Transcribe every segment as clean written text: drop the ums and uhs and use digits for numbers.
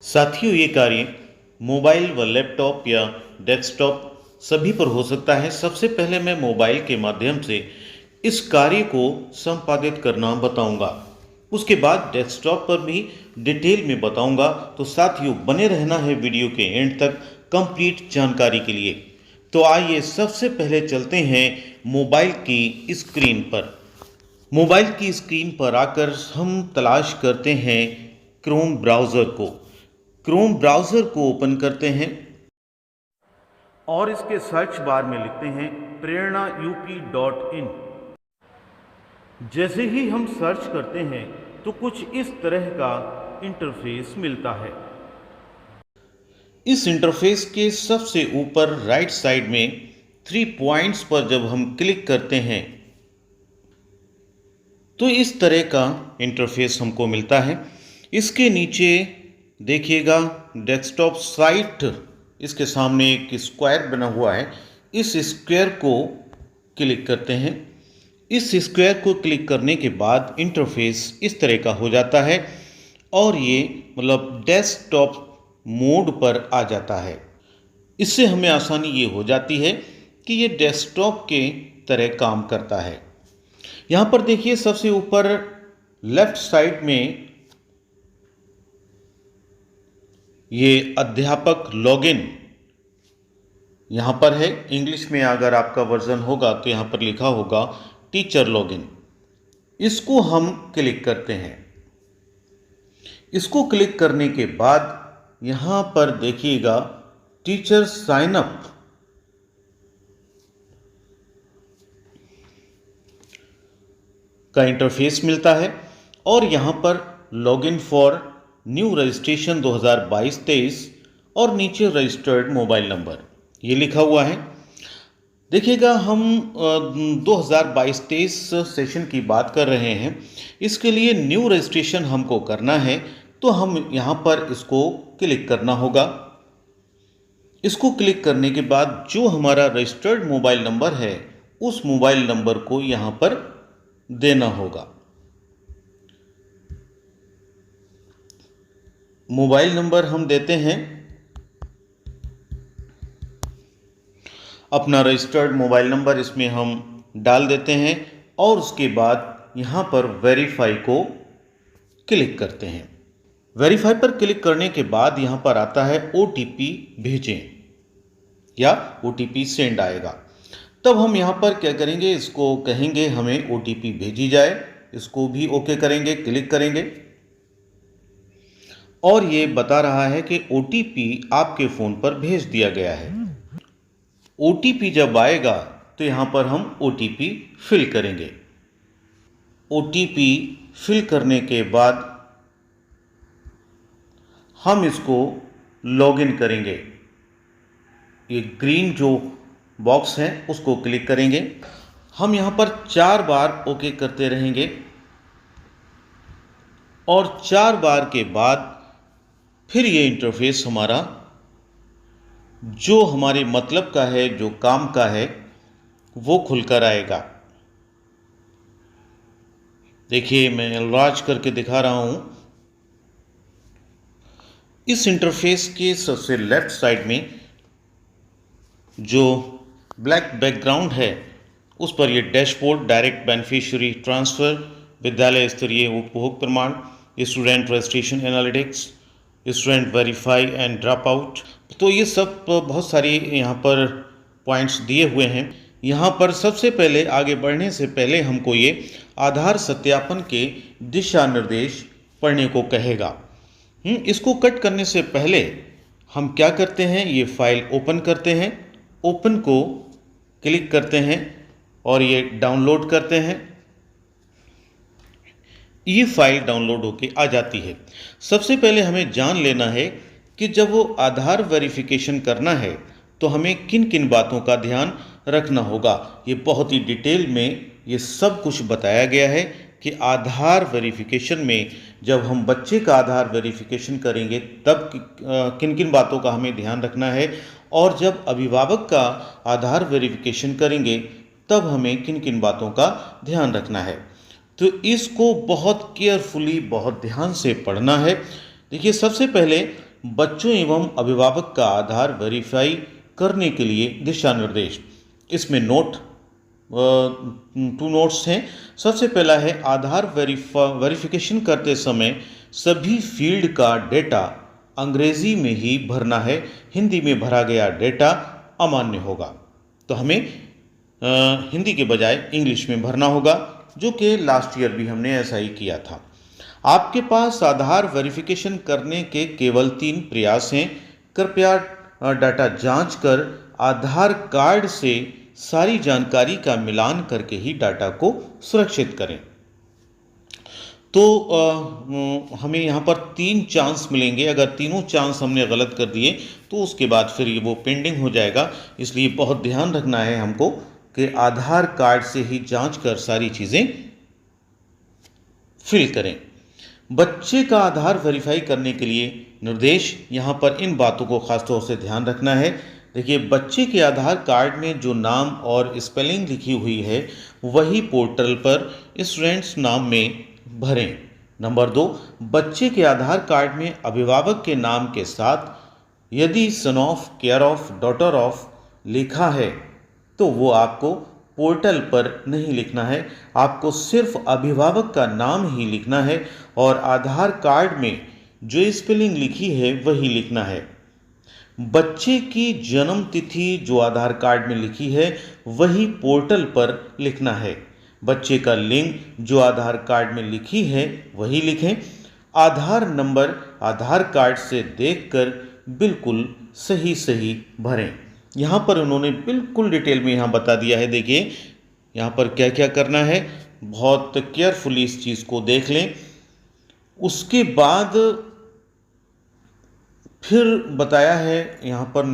साथियों, ये कार्य मोबाइल व लैपटॉप या डेस्कटॉप सभी पर हो सकता है। सबसे पहले मैं मोबाइल के माध्यम से इस कार्य को संपादित करना बताऊंगा। उसके बाद डेस्कटॉप पर भी डिटेल में बताऊंगा। तो साथियों, बने रहना है वीडियो के एंड तक कंप्लीट जानकारी के लिए। तो आइए सबसे पहले चलते हैं मोबाइल की स्क्रीन पर। मोबाइल की स्क्रीन पर आकर हम तलाश करते हैं क्रोम ब्राउज़र को। क्रोम ब्राउज़र को ओपन करते हैं और इसके सर्च बार में लिखते हैं prerna.up.in। जैसे ही हम सर्च करते हैं तो कुछ इस तरह का इंटरफेस मिलता है। इस इंटरफेस के सबसे ऊपर राइट साइड में 3 पॉइंट्स पर जब हम क्लिक करते हैं तो इस तरह का इंटरफेस हमको मिलता है। इसके नीचे देखिएगा डेस्कटॉप साइट, इसके सामने एक स्क्वायर बना हुआ है। इस स्क्वायर को क्लिक करते हैं। इस स्क्वायर को क्लिक करने के बाद इंटरफेस इस तरह का हो जाता है और ये डेस्कटॉप मोड पर आ जाता है। इससे हमें आसानी ये हो जाती है कि ये डेस्कटॉप के तरह काम करता है। यहाँ पर देखिए सबसे ऊपर लेफ्ट साइड में ये अध्यापक लॉगिन यहाँ पर है। इंग्लिश में अगर आपका वर्जन होगा तो यहाँ पर लिखा होगा टीचर लॉगिन। इसको हम क्लिक करते हैं। इसको क्लिक करने के बाद यहाँ पर देखिएगा टीचर साइन अप का इंटरफेस मिलता है और यहाँ पर लॉगिन फॉर न्यू रजिस्ट्रेशन 2022-23 और नीचे रजिस्टर्ड मोबाइल नंबर ये लिखा हुआ है। देखिएगा हम 2022-23 सेशन की बात कर रहे हैं। इसके लिए न्यू रजिस्ट्रेशन हमको करना है तो हम यहाँ पर इसको क्लिक करना होगा। इसको क्लिक करने के बाद जो हमारा रजिस्टर्ड मोबाइल नंबर है उस मोबाइल नंबर को यहाँ पर देना होगा। मोबाइल नंबर हम देते हैं अपना रजिस्टर्ड मोबाइल नंबर, इसमें हम डाल देते हैं और उसके बाद यहाँ पर वेरीफाई को क्लिक करते हैं। वेरीफाई पर क्लिक करने के बाद यहाँ पर आता है OTP भेजें या OTP सेंड आएगा। तब हम यहाँ पर क्या करेंगे, इसको कहेंगे हमें OTP भेजी जाए। इसको भी ओके करेंगे, क्लिक करेंगे और ये बता रहा है कि OTP आपके फ़ोन पर भेज दिया गया है। OTP जब आएगा तो यहाँ पर हम OTP फिल करेंगे। OTP फिल करने के बाद हम इसको लॉगिन करेंगे। ये ग्रीन जो बॉक्स है उसको क्लिक करेंगे। हम यहाँ पर 4 बार ओके करते रहेंगे और 4 बार के बाद फिर ये इंटरफेस हमारा जो हमारे मतलब का है, जो काम का है, वो खुलकर आएगा। देखिए मैं एनलार्ज करके दिखा रहा हूँ। इस इंटरफेस के सबसे लेफ्ट साइड में जो ब्लैक बैकग्राउंड है उस पर ये डैशबोर्ड, डायरेक्ट बेनिफिशियरी ट्रांसफ़र, विद्यालय स्तरीय उपभोग प्रमाण, student registration analytics, student verify and drop out, तो ये सब बहुत सारी यहाँ पर पॉइंट्स दिए हुए हैं। यहाँ पर सबसे पहले आगे बढ़ने से पहले हमको ये आधार सत्यापन के दिशा निर्देश पढ़ने को कहेगा। इसको कट करने से पहले हम क्या करते हैं, ये फाइल ओपन करते हैं। ओपन को क्लिक करते हैं और ये डाउनलोड करते हैं। ये फाइल डाउनलोड होके आ जाती है। सबसे पहले हमें जान लेना है कि जब वो आधार वेरिफिकेशन करना है तो हमें किन किन बातों का ध्यान रखना होगा। ये बहुत ही डिटेल में ये सब कुछ बताया गया है कि आधार वेरिफिकेशन में जब हम बच्चे का आधार वेरिफिकेशन करेंगे तब किन किन बातों का हमें ध्यान रखना है और जब अभिभावक का आधार वेरिफिकेशन करेंगे तब हमें किन किन बातों का ध्यान रखना है। तो इसको बहुत केयरफुली, बहुत ध्यान से पढ़ना है। देखिए सबसे पहले बच्चों एवं अभिभावक का आधार वेरीफाई करने के लिए दिशा निर्देश। इसमें टू नोट्स हैं। सबसे पहला है आधार वेरिफिकेशन करते समय सभी फील्ड का डेटा अंग्रेजी में ही भरना है, हिंदी में भरा गया डेटा अमान्य होगा। तो हमें हिंदी के बजाय इंग्लिश में भरना होगा, जो कि लास्ट ईयर भी हमने ऐसा ही किया था। आपके पास आधार वेरिफिकेशन करने के केवल 3 प्रयास हैं। कृपया डाटा जांच कर आधार कार्ड से सारी जानकारी का मिलान करके ही डाटा को सुरक्षित करें। तो हमें यहाँ पर 3 चांस मिलेंगे। अगर तीनों चांस हमने गलत कर दिए तो उसके बाद फिर ये वो पेंडिंग हो जाएगा। इसलिए बहुत ध्यान रखना है हमको कि आधार कार्ड से ही जांच कर सारी चीज़ें फिल करें। बच्चे का आधार वेरीफाई करने के लिए निर्देश, यहाँ पर इन बातों को खासतौर से ध्यान रखना है। देखिए, बच्चे के आधार कार्ड में जो नाम और स्पेलिंग लिखी हुई है वही पोर्टल पर स्टूडेंट्स नाम में भरें। नंबर 2, बच्चे के आधार कार्ड में अभिभावक के नाम के साथ यदि son of, care of, daughter of लिखा है तो वो आपको पोर्टल पर नहीं लिखना है, आपको सिर्फ अभिभावक का नाम ही लिखना है और आधार कार्ड में जो स्पेलिंग लिखी है वही लिखना है। बच्चे की जन्म तिथि जो आधार कार्ड में लिखी है वही पोर्टल पर लिखना है। बच्चे का लिंग जो आधार कार्ड में लिखी है वही लिखें। आधार नंबर आधार कार्ड से देखकर बिल्कुल सही सही भरें। यहाँ पर उन्होंने बिल्कुल डिटेल में यहाँ बता दिया है। देखिए यहाँ पर क्या क्या करना है, बहुत केयरफुली इस चीज़ को देख लें। उसके बाद फिर बताया है, यहाँ पर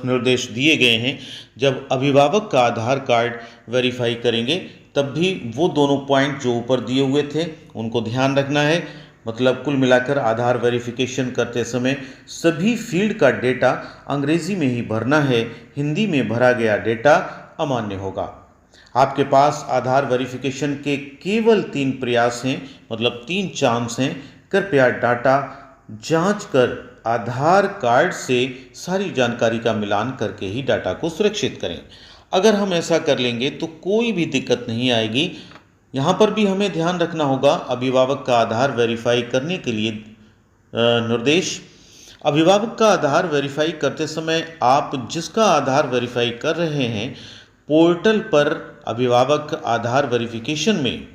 निर्देश दिए गए हैं, जब अभिभावक का आधार कार्ड वेरीफाई करेंगे तब भी वो दोनों पॉइंट जो ऊपर दिए हुए थे उनको ध्यान रखना है। मतलब कुल मिलाकर आधार वेरिफिकेशन करते समय सभी फील्ड का डेटा अंग्रेजी में ही भरना है, हिंदी में भरा गया डेटा अमान्य होगा। आपके पास आधार वेरिफिकेशन के केवल 3 प्रयास हैं, मतलब 3 चांस हैं। कृपया डाटा जांच कर आधार कार्ड से सारी जानकारी का मिलान करके ही डाटा को सुरक्षित करें। अगर हम ऐसा कर लेंगे तो कोई भी दिक्कत नहीं आएगी। यहाँ पर भी हमें ध्यान रखना होगा, अभिभावक का आधार वेरीफाई करने के लिए निर्देश। अभिभावक का आधार वेरीफाई करते समय आप जिसका आधार वेरीफाई कर रहे हैं पोर्टल पर अभिभावक आधार वेरिफिकेशन में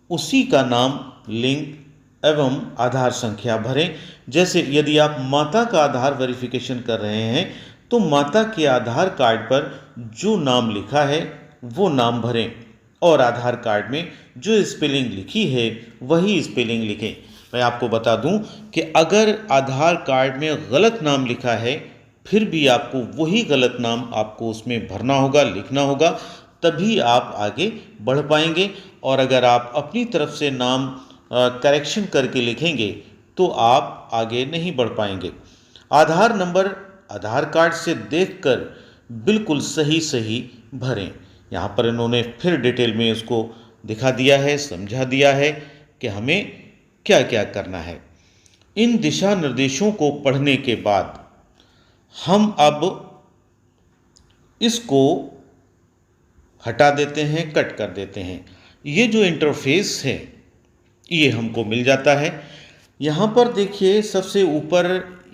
उसी का नाम, लिंक एवं आधार संख्या भरें। जैसे यदि आप माता का आधार वेरिफिकेशन कर रहे हैं तो माता के आधार कार्ड पर जो नाम लिखा है वो नाम भरें और आधार कार्ड में जो स्पेलिंग लिखी है वही स्पेलिंग लिखें। मैं आपको बता दूं कि अगर आधार कार्ड में गलत नाम लिखा है फिर भी आपको वही गलत नाम आपको उसमें भरना होगा, लिखना होगा, तभी आप आगे बढ़ पाएंगे। और अगर आप अपनी तरफ से नाम करेक्शन करके लिखेंगे तो आप आगे नहीं बढ़ पाएंगे। आधार नंबर आधार कार्ड से देखकर बिल्कुल सही सही भरें। यहाँ पर इन्होंने फिर डिटेल में इसको दिखा दिया है, समझा दिया है कि हमें क्या क्या करना है। इन दिशा निर्देशों को पढ़ने के बाद हम अब इसको हटा देते हैं, कट कर देते हैं। ये जो इंटरफेस है ये हमको मिल जाता है। यहाँ पर देखिए सबसे ऊपर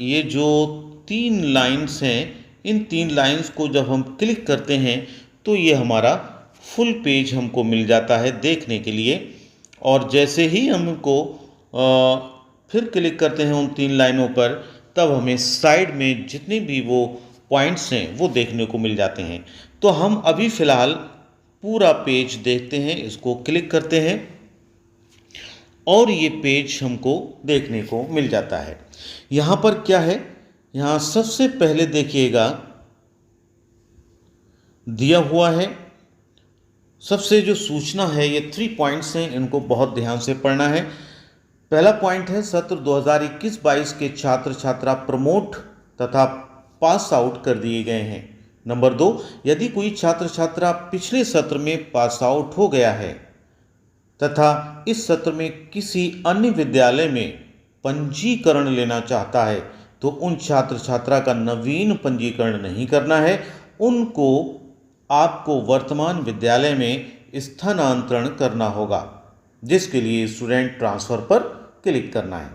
ये जो 3 लाइंस हैं, इन 3 लाइंस को जब हम क्लिक करते हैं तो ये हमारा फुल पेज हमको मिल जाता है देखने के लिए। और जैसे ही हमको फिर क्लिक करते हैं उन 3 लाइनों पर तब हमें साइड में जितने भी वो पॉइंट्स हैं वो देखने को मिल जाते हैं। तो हम अभी फ़िलहाल पूरा पेज देखते हैं, इसको क्लिक करते हैं और ये पेज हमको देखने को मिल जाता है। यहाँ पर क्या है, यहाँ सबसे पहले देखिएगा दिया हुआ है, सबसे जो सूचना है ये 3 पॉइंट्स हैं, इनको बहुत ध्यान से पढ़ना है। पहला पॉइंट है सत्र 2021-22 के छात्र छात्रा प्रमोट तथा पास आउट कर दिए गए हैं। नंबर 2, यदि कोई छात्र छात्रा पिछले सत्र में पास आउट हो गया है तथा इस सत्र में किसी अन्य विद्यालय में पंजीकरण लेना चाहता है तो उन छात्र छात्रा का नवीन पंजीकरण नहीं करना है, उनको आपको वर्तमान विद्यालय में स्थानांतरण करना होगा, जिसके लिए स्टूडेंट ट्रांसफ़र पर क्लिक करना है।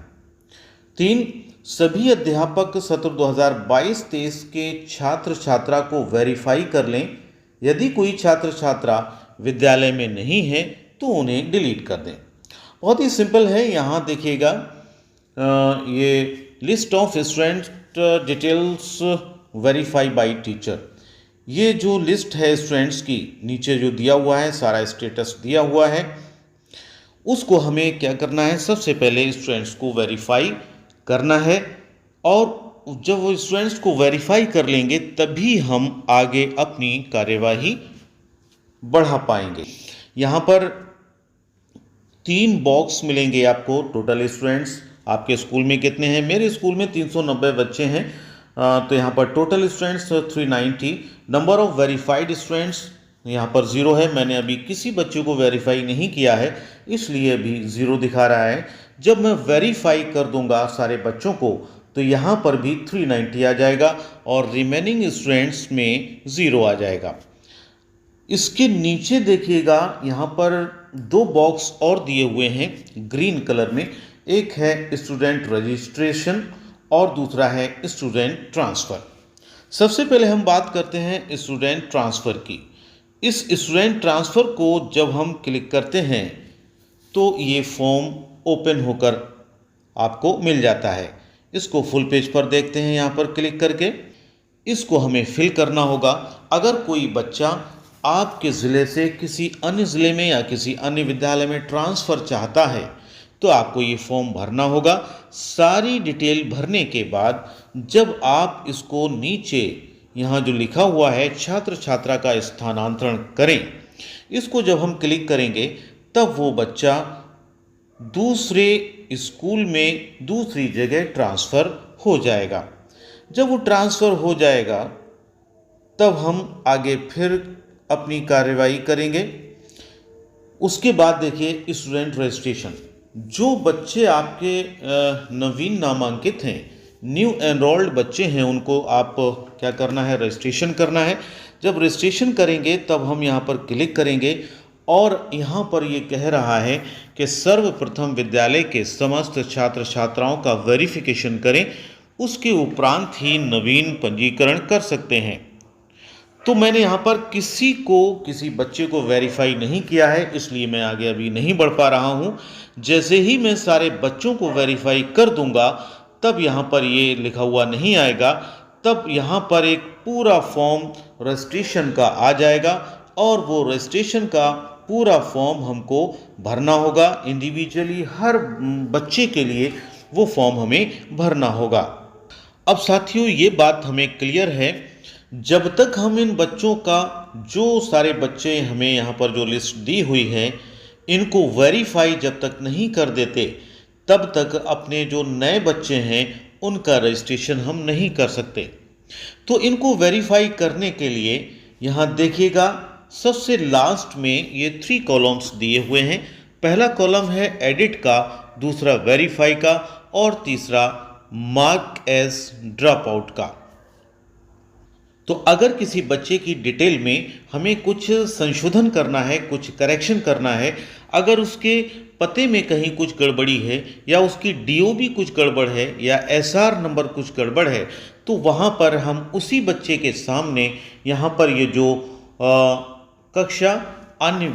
3, सभी अध्यापक सत्र 2022-23 के छात्र छात्रा को वेरीफाई कर लें। यदि कोई छात्र छात्रा विद्यालय में नहीं है तो उन्हें डिलीट कर दें। बहुत ही सिंपल है। यहाँ देखिएगा ये list of student details verify by teacher, ये जो लिस्ट है स्टूडेंट्स की, नीचे जो दिया हुआ है सारा स्टेटस दिया हुआ है, उसको हमें क्या करना है, सबसे पहले स्टूडेंट्स को वेरीफाई करना है। और जब वो स्टूडेंट्स को वेरीफाई कर लेंगे तभी हम आगे अपनी कार्यवाही बढ़ा पाएंगे। यहाँ पर 3 बॉक्स मिलेंगे आपको। टोटल स्टूडेंट्स आपके स्कूल में कितने हैं? मेरे स्कूल में 390 बच्चे हैं, तो यहाँ पर total students 390। Number of verified students यहाँ पर 0 है। मैंने अभी किसी बच्चे को वेरीफाई नहीं किया है, इसलिए अभी 0 दिखा रहा है। जब मैं वेरीफाई कर दूंगा सारे बच्चों को तो यहाँ पर भी 390 आ जाएगा और रिमेनिंग स्टूडेंट्स में 0 आ जाएगा। इसके नीचे देखिएगा, यहाँ पर 2 बॉक्स और दिए हुए हैं ग्रीन कलर में। एक है स्टूडेंट रजिस्ट्रेशन और दूसरा है स्टूडेंट ट्रांसफ़र। सबसे पहले हम बात करते हैं स्टूडेंट ट्रांसफ़र की। इस स्टूडेंट ट्रांसफ़र को जब हम क्लिक करते हैं तो ये फॉर्म ओपन होकर आपको मिल जाता है। इसको फुल पेज पर देखते हैं। यहाँ पर क्लिक करके इसको हमें फिल करना होगा। अगर कोई बच्चा आपके ज़िले से किसी अन्य ज़िले में या किसी अन्य विद्यालय में ट्रांसफ़र चाहता है तो आपको ये फॉर्म भरना होगा। सारी डिटेल भरने के बाद जब आप इसको नीचे यहाँ जो लिखा हुआ है छात्र छात्रा का स्थानांतरण करें, इसको जब हम क्लिक करेंगे तब वो बच्चा दूसरे स्कूल में दूसरी जगह ट्रांसफ़र हो जाएगा। जब वो ट्रांसफ़र हो जाएगा तब हम आगे फिर अपनी कार्यवाही करेंगे। उसके बाद देखिए स्टूडेंट रजिस्ट्रेशन। जो बच्चे आपके नवीन नामांकित हैं, न्यू एनरोल्ड बच्चे हैं, उनको आप क्या करना है, रजिस्ट्रेशन करना है। जब रजिस्ट्रेशन करेंगे तब हम यहाँ पर क्लिक करेंगे और यहाँ पर ये कह रहा है कि सर्वप्रथम विद्यालय के समस्त छात्र छात्राओं का वेरिफिकेशन करें, उसके उपरांत ही नवीन पंजीकरण कर सकते हैं। तो मैंने यहाँ पर किसी बच्चे को वेरीफाई नहीं किया है, इसलिए मैं आगे अभी नहीं बढ़ पा रहा हूँ। जैसे ही मैं सारे बच्चों को वेरीफाई कर दूंगा तब यहाँ पर ये लिखा हुआ नहीं आएगा, तब यहाँ पर एक पूरा फॉर्म रजिस्ट्रेशन का आ जाएगा और वो रजिस्ट्रेशन का पूरा फॉर्म हमको भरना होगा। इंडिविजुअली हर बच्चे के लिए वो फॉर्म हमें भरना होगा। अब साथियों ये बात हमें क्लियर है, जब तक हम इन बच्चों का, जो सारे बच्चे हमें यहाँ पर जो लिस्ट दी हुई है, इनको वेरीफाई जब तक नहीं कर देते तब तक अपने जो नए बच्चे हैं उनका रजिस्ट्रेशन हम नहीं कर सकते। तो इनको वेरीफाई करने के लिए यहाँ देखिएगा सबसे लास्ट में ये 3 कॉलम्स दिए हुए हैं। पहला कॉलम है एडिट का, दूसरा वेरीफाई का और तीसरा मार्क एज ड्रॉप आउट का। तो अगर किसी बच्चे की डिटेल में हमें कुछ संशोधन करना है, कुछ करेक्शन करना है, अगर उसके पते में कहीं कुछ गड़बड़ी है या उसकी डीओबी कुछ गड़बड़ है या एसआर नंबर कुछ गड़बड़ है, तो वहाँ पर हम उसी बच्चे के सामने यहाँ पर ये जो कक्षा अन्य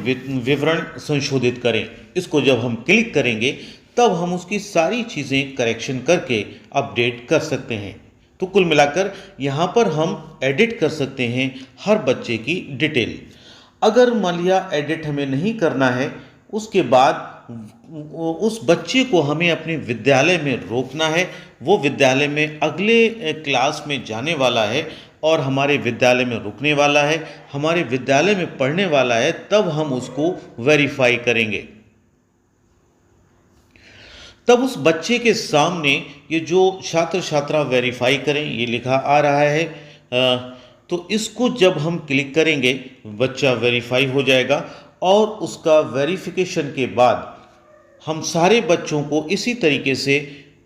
विवरण संशोधित करें, इसको जब हम क्लिक करेंगे तब हम उसकी सारी चीज़ें करेक्शन करके अपडेट कर सकते हैं। तो कुल मिलाकर यहाँ पर हम एडिट कर सकते हैं हर बच्चे की डिटेल। अगर मान लिया एडिट हमें नहीं करना है, उसके बाद उस बच्चे को हमें अपने विद्यालय में रोकना है। वो विद्यालय में अगले क्लास में जाने वाला है और हमारे विद्यालय में रुकने वाला है, हमारे विद्यालय में पढ़ने वाला है, तब हम उसको वेरीफाई करेंगे। तब उस बच्चे के सामने ये जो छात्र छात्रा वेरीफाई करें ये लिखा आ रहा है, तो इसको जब हम क्लिक करेंगे बच्चा वेरीफाई हो जाएगा और उसका वेरिफिकेशन के बाद हम सारे बच्चों को इसी तरीके से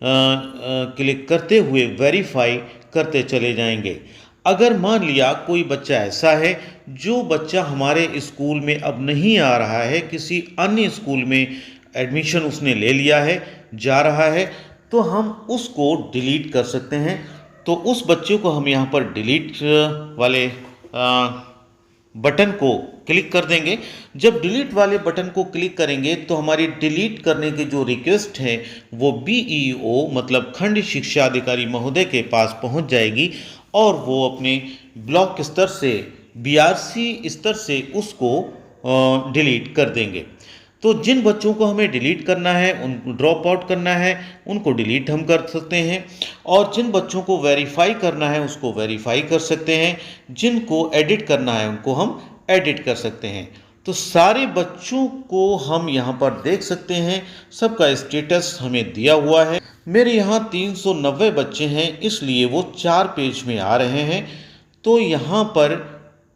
क्लिक करते हुए वेरीफाई करते चले जाएंगे। अगर मान लिया कोई बच्चा ऐसा है जो बच्चा हमारे स्कूल में अब नहीं आ रहा है, किसी अन्य स्कूल में एडमिशन उसने ले लिया है, जा रहा है, तो हम उसको डिलीट कर सकते हैं। तो उस बच्चे को हम यहाँ पर डिलीट वाले बटन को क्लिक कर देंगे। जब डिलीट वाले बटन को क्लिक करेंगे तो हमारी डिलीट करने की जो रिक्वेस्ट है वो बीईओ मतलब खंड शिक्षा अधिकारी महोदय के पास पहुंच जाएगी और वो अपने ब्लॉक स्तर से बीआरसी स्तर से उसको डिलीट कर देंगे। तो जिन बच्चों को हमें डिलीट करना है, उन ड्रॉप आउट करना है, उनको डिलीट हम कर सकते हैं, और जिन बच्चों को वेरीफाई करना है उसको वेरीफाई कर सकते हैं, जिनको एडिट करना है उनको हम एडिट कर सकते हैं। तो सारे बच्चों को हम यहाँ पर देख सकते हैं, सबका स्टेटस हमें दिया हुआ है। मेरे यहाँ 390 बच्चे हैं, इसलिए वो 4 पेज में आ रहे हैं। तो यहाँ पर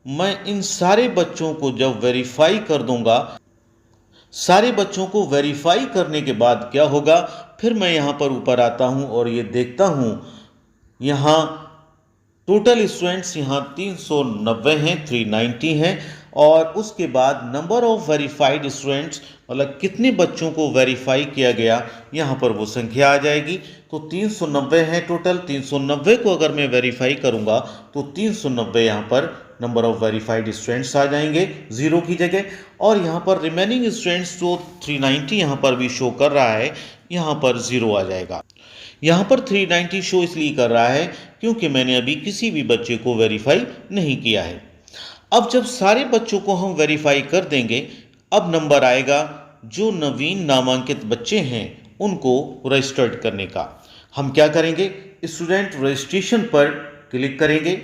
मैं इन सारे बच्चों को जब वेरीफाई कर दूंगा, सारे बच्चों को वेरीफाई करने के बाद क्या होगा, फिर मैं यहाँ पर ऊपर आता हूँ और ये देखता हूँ यहाँ टोटल स्टूडेंट्स यहाँ 390 हैं, 390 हैं, और उसके बाद नंबर ऑफ वेरीफाइड स्टूडेंट्स मतलब कितने बच्चों को वेरीफाई किया गया, यहाँ पर वो संख्या आ जाएगी। तो 390 हैं टोटल, 390 को अगर मैं वेरीफाई करूँगा तो 390 यहाँ पर नंबर ऑफ वेरीफाइड स्टूडेंट्स आ जाएंगे जीरो की जगह, और यहाँ पर रिमेनिंग स्टूडेंट्स जो 390 यहाँ पर भी शो कर रहा है, यहाँ पर जीरो आ जाएगा। यहाँ पर 390 शो इसलिए कर रहा है क्योंकि मैंने अभी किसी भी बच्चे को वेरीफाई नहीं किया है। अब जब सारे बच्चों को हम वेरीफाई कर देंगे, अब नंबर आएगा जो नवीन नामांकित बच्चे हैं उनको रजिस्टर्ड करने का। हम क्या करेंगे, स्टूडेंट रजिस्ट्रेशन पर क्लिक करेंगे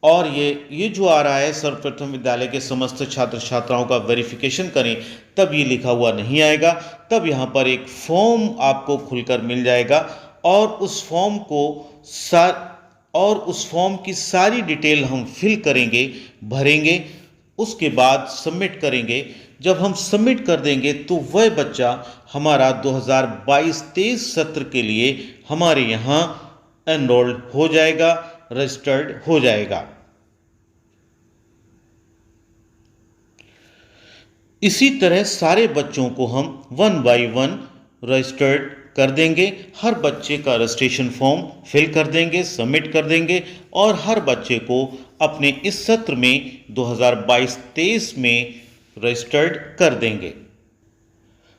और ये जो आ रहा है सर्वप्रथम विद्यालय के समस्त छात्र छात्राओं का वेरिफिकेशन करें, तब ये लिखा हुआ नहीं आएगा। तब यहाँ पर एक फॉर्म आपको खुलकर मिल जाएगा और उस फॉर्म की सारी डिटेल हम फिल करेंगे, भरेंगे, उसके बाद सबमिट करेंगे। जब हम सबमिट कर देंगे तो वह बच्चा हमारा 2022-23 सत्र के लिए हमारे यहाँ एनरोल्ड हो जाएगा, रजिस्टर्ड हो जाएगा। इसी तरह सारे बच्चों को हम 1 बाय 1 रजिस्टर्ड कर देंगे। हर बच्चे का रजिस्ट्रेशन फॉर्म फिल कर देंगे, सबमिट कर देंगे और हर बच्चे को अपने इस सत्र में 2022-23 में रजिस्टर्ड कर देंगे।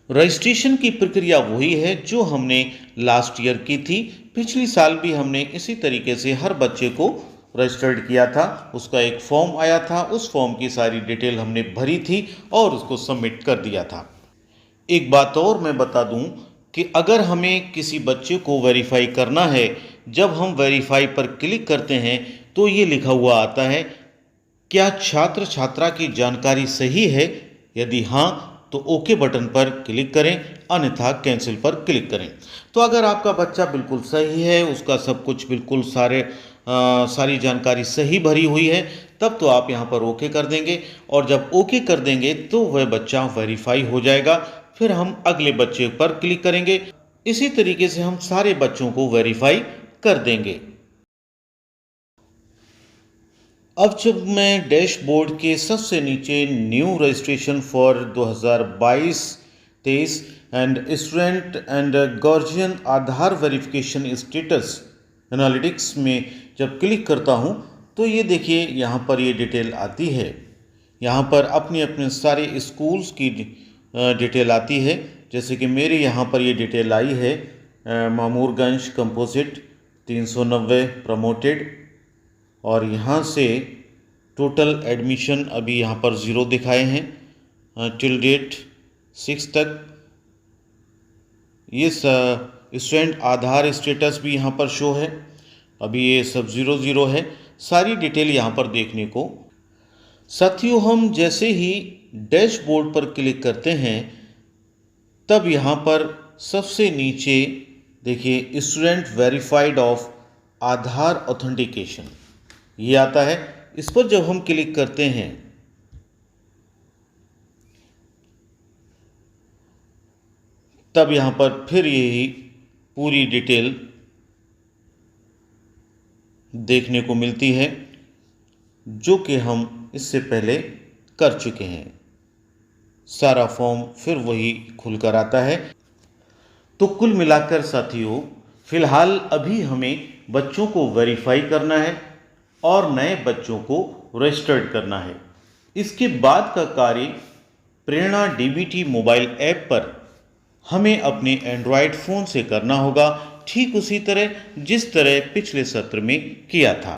रजिस्ट्रेशन की प्रक्रिया वही है जो हमने लास्ट ईयर की थी। पिछली साल भी हमने इसी तरीके से हर बच्चे को रजिस्टर्ड किया था। उसका एक फॉर्म आया था, उस फॉर्म की सारी डिटेल हमने भरी थी और उसको सबमिट कर दिया था। एक बात और मैं बता दूं कि अगर हमें किसी बच्चे को वेरीफाई करना है, जब हम वेरीफाई पर क्लिक करते हैं तो ये लिखा हुआ आता है, क्या छात्र छात्रा की जानकारी सही है? यदि हाँ तो ओके बटन पर क्लिक करें, अन्यथा कैंसिल पर क्लिक करें। तो अगर आपका बच्चा बिल्कुल सही है, उसका सब कुछ बिल्कुल सारी जानकारी सही भरी हुई है, तब तो आप यहाँ पर ओके कर देंगे, और जब ओके कर देंगे तो वह बच्चा वेरीफाई हो जाएगा। फिर हम अगले बच्चे पर क्लिक करेंगे। इसी तरीके से हम सारे बच्चों को वेरीफाई कर देंगे। अब जब मैं डैशबोर्ड के सबसे नीचे new registration for 2022-23 and student and guardian Aadhaar verification status analytics में जब क्लिक करता हूं तो ये देखिए यहाँ पर ये डिटेल आती है। यहाँ पर अपने अपने सारे स्कूल्स की डिटेल आती है। जैसे कि मेरे यहाँ पर ये डिटेल आई है, मामूरगंज कंपोजिट 390 प्रमोटेड, और यहाँ से टोटल एडमिशन अभी यहाँ पर ज़ीरो दिखाए हैं टिल डेट 6 तक। ये स्टूडेंट आधार स्टेटस भी यहाँ पर शो है, अभी ये सब 00 है। सारी डिटेल यहाँ पर देखने को। साथियों, हम जैसे ही डैशबोर्ड पर क्लिक करते हैं तब यहाँ पर सबसे नीचे देखिए student verified of Aadhaar authentication ये आता है। इस पर जब हम क्लिक करते हैं तब यहाँ पर फिर यही पूरी डिटेल देखने को मिलती है, जो कि हम इससे पहले कर चुके हैं। सारा फॉर्म फिर वही खुलकर आता है। तो कुल मिलाकर साथियों, फिलहाल अभी हमें बच्चों को वेरीफाई करना है और नए बच्चों को रजिस्टर्ड करना है। इसके बाद का कार्य प्रेरणा डीबीटी मोबाइल ऐप पर हमें अपने एंड्रॉयड फ़ोन से करना होगा, ठीक उसी तरह जिस तरह पिछले सत्र में किया था।